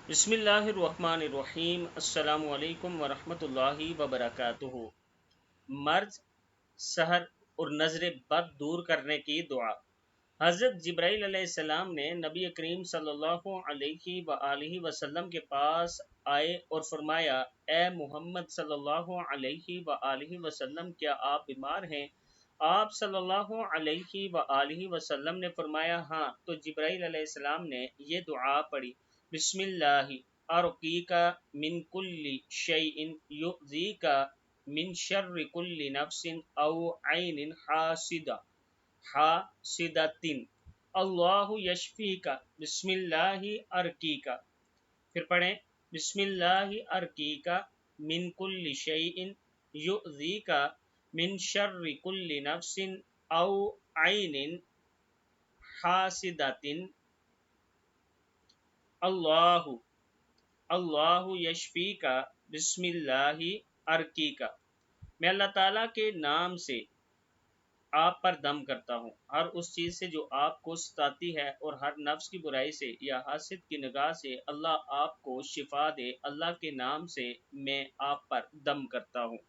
بسم اللہ الرحمن الرحیم۔ السلام علیکم ورحمۃ اللہ وبرکاتہ۔ مرض، سحر اور نظر بد دور کرنے کی دعا۔ حضرت جبرائیل علیہ السلام نے نبی کریم صلی اللہ علیہ وآلہ وسلم کے پاس آئے اور فرمایا، اے محمد صلی اللہ علیہ وآلہ وسلم، کیا آپ بیمار ہیں؟ آپ صلی اللہ علیہ وآلہ وسلم نے فرمایا، ہاں۔ تو جبرائیل علیہ السلام نے یہ دعا پڑھی، بسم اللہ ارقیک من کل شیء یؤذیک من شر کل نفس او عین حاسدۃ، اللہ یشفیک، بسم اللہ ارقیک۔ پھر پڑھیں، بسم اللہ ارقیک من کل شیء یؤذیک من شر کل نفس او عین حاسدۃ، اللہ یشفیک، بسم اللہ ارقیک۔ میں اللہ تعالیٰ کے نام سے آپ پر دم کرتا ہوں، ہر اس چیز سے جو آپ کو ستاتی ہے اور ہر نفس کی برائی سے یا حاسد کی نگاہ سے اللہ آپ کو شفا دے۔ اللہ کے نام سے میں آپ پر دم کرتا ہوں۔